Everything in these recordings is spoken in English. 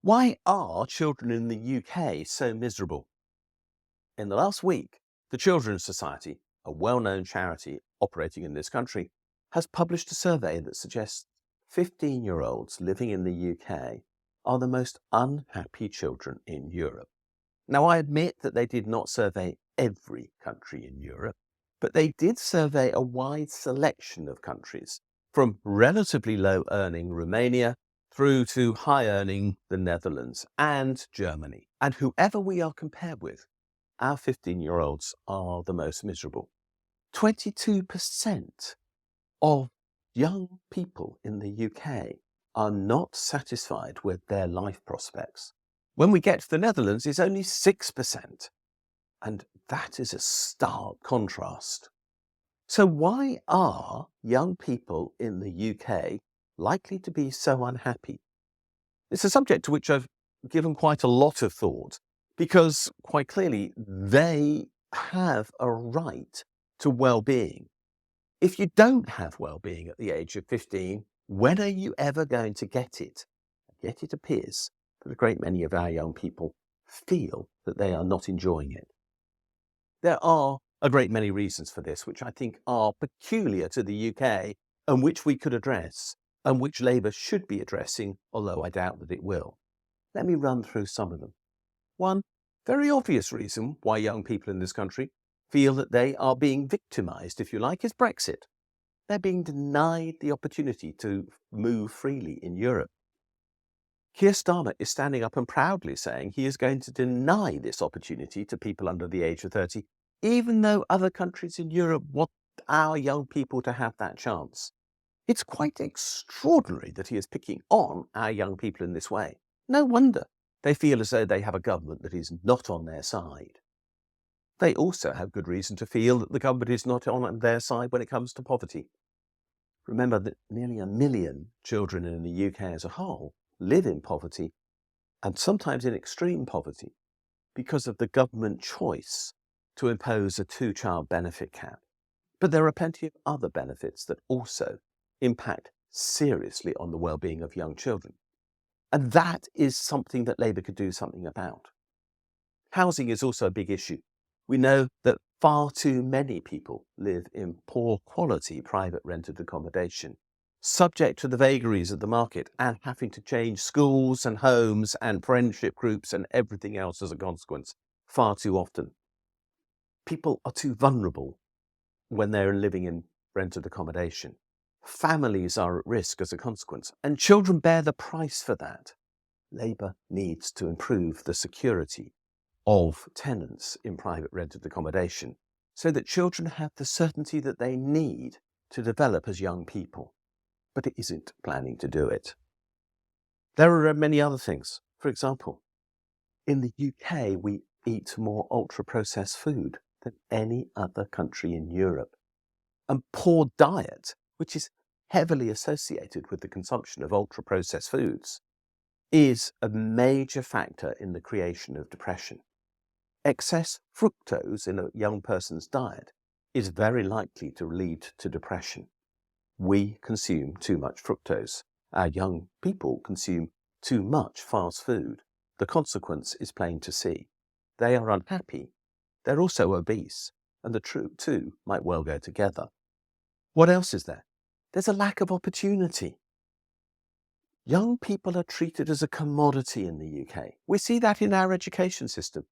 Why are children in the UK so miserable? In the last week, the Children's Society, a well-known charity operating in this country, has published a survey that suggests 15-year-olds living in the UK are the most unhappy children in Europe. Now, I admit that they did not survey every country in Europe, but they did survey a wide selection of countries, from relatively low-earning Romania through to high-earning the Netherlands and Germany. And whoever we are compared with, our 15-year-olds are the most miserable. 22% of young people in the UK are not satisfied with their life prospects. When we get to the Netherlands, it's only 6%. And that is a stark contrast. So why are young people in the UK likely to be so unhappy? It's a subject to which I've given quite a lot of thought, because quite clearly they have a right to well-being. If you don't have well-being at the age of 15, when are you ever going to get it? Yet it appears that a great many of our young people feel that they are not enjoying it. There are a great many reasons for this, which I think are peculiar to the UK and which we could address, and which Labour should be addressing, although I doubt that it will. Let me run through some of them. One very obvious reason why young people in this country feel that they are being victimised, if you like, is Brexit. They're being denied the opportunity to move freely in Europe. Keir Starmer is standing up and proudly saying he is going to deny this opportunity to people under the age of 30, even though other countries in Europe want our young people to have that chance. It's quite extraordinary that he is picking on our young people in this way. No wonder they feel as though they have a government that is not on their side. They also have good reason to feel that the government is not on their side when it comes to poverty. Remember that nearly 1 million children in the UK as a whole live in poverty, and sometimes in extreme poverty, because of the government choice to impose a 2-child benefit cap. But there are plenty of other benefits that also impact seriously on the well-being of young children. And that is something that Labour could do something about. Housing is also a big issue. We know that far too many people live in poor quality private rented accommodation, subject to the vagaries of the market and having to change schools and homes and friendship groups and everything else as a consequence far too often. People are too vulnerable when they're living in rented accommodation. Families are at risk as a consequence, and children bear the price for that. Labour needs to improve the security of tenants in private rented accommodation so that children have the certainty that they need to develop as young people. But it isn't planning to do it. There are many other things. For example, in the UK, we eat more ultra-processed food than any other country in Europe. And poor diet, which is heavily associated with the consumption of ultra-processed foods, is a major factor in the creation of depression. Excess fructose in a young person's diet is very likely to lead to depression. We consume too much fructose. Our young people consume too much fast food. The consequence is plain to see. They are unhappy. They're also obese, and the two might well go together. What else is there? There's a lack of opportunity. Young people are treated as a commodity in the UK. We see that in our education system.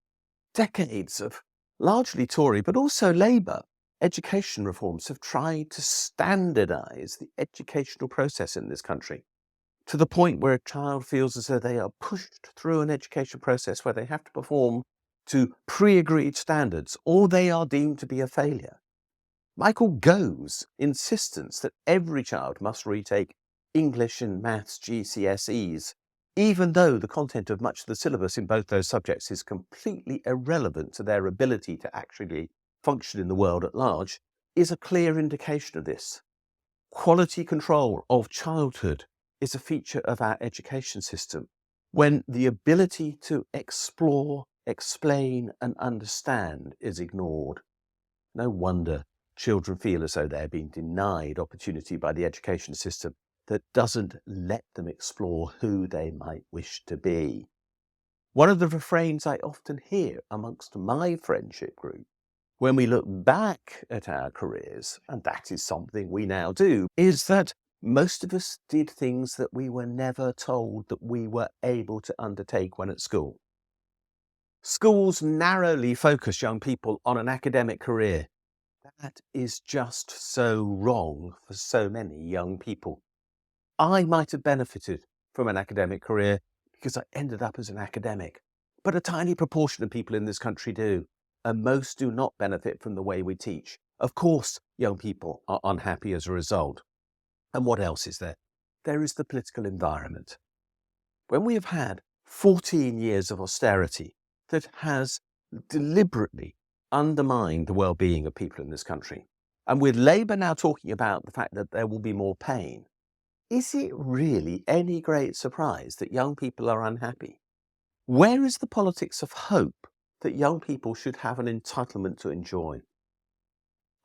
Decades of largely Tory, but also Labour, education reforms have tried to standardise the educational process in this country to the point where a child feels as though they are pushed through an education process where they have to perform to pre-agreed standards or they are deemed to be a failure. Michael Gove's insistence that every child must retake English and maths GCSEs, even though the content of much of the syllabus in both those subjects is completely irrelevant to their ability to actually function in the world at large, is a clear indication of this. Quality control of childhood is a feature of our education system, when the ability to explore, explain and understand is ignored. No wonder children feel as though they're being denied opportunity by the education system. that doesn't let them explore who they might wish to be. One of the refrains I often hear amongst my friendship group when we look back at our careers, and that is something we now do, is that most of us did things that we were never told that we were able to undertake when at school. Schools narrowly focus young people on an academic career. That is just so wrong for so many young people. I might have benefited from an academic career because I ended up as an academic, but a tiny proportion of people in this country do, and most do not benefit from the way we teach. Of course, young people are unhappy as a result. And what else is there? There is the political environment. When we have had 14 years of austerity that has deliberately undermined the well-being of people in this country, and with Labour now talking about the fact that there will be more pain, is it really any great surprise that young people are unhappy? Where is the politics of hope that young people should have an entitlement to enjoy?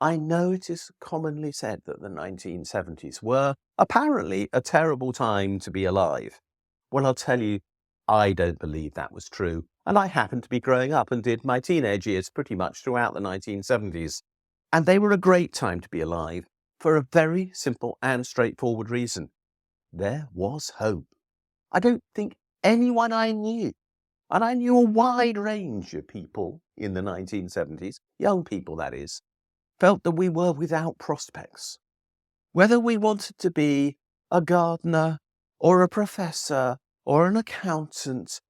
I know it is commonly said that the 1970s were apparently a terrible time to be alive. Well, I'll tell you, I don't believe that was true. And I happened to be growing up and did my teenage years pretty much throughout the 1970s. And they were a great time to be alive for a very simple and straightforward reason. There was hope. I don't think anyone I knew, and I knew a wide range of people in the 1970s, young people that is, felt that we were without prospects. Whether we wanted to be a gardener or a professor or an accountant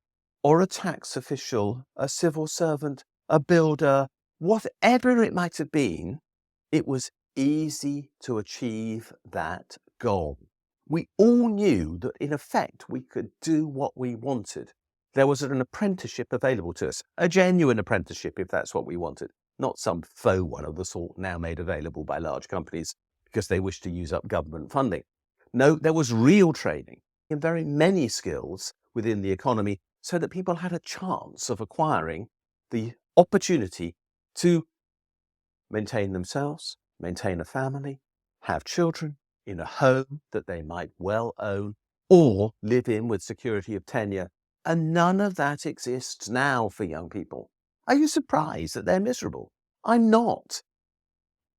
or a tax official, a civil servant, a builder, whatever it might have been, it was easy to achieve that goal. We all knew that in effect we could do what we wanted. There was an apprenticeship available to us, a genuine apprenticeship if that's what we wanted, not some faux one of the sort now made available by large companies because they wish to use up government funding. No, there was real training in very many skills within the economy so that people had a chance of acquiring the opportunity to maintain themselves, maintain a family, have children in a home that they might well own or live in with security of tenure. And none of that exists now for young people. Are you surprised that they're miserable? I'm not.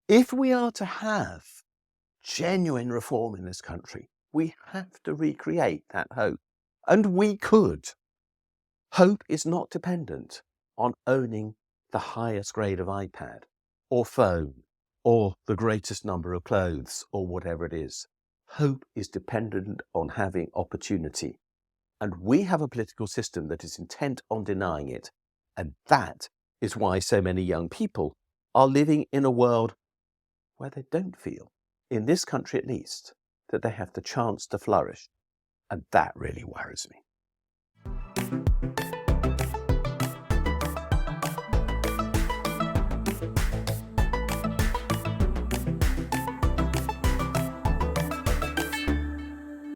If we are to have genuine reform in this country, we have to recreate that hope. And we could. Hope is not dependent on owning the highest grade of iPad or phone or the greatest number of clothes or whatever it is. Hope is dependent on having opportunity. And we have a political system that is intent on denying it. And that is why so many young people are living in a world where they don't feel, in this country at least, that they have the chance to flourish. And that really worries me.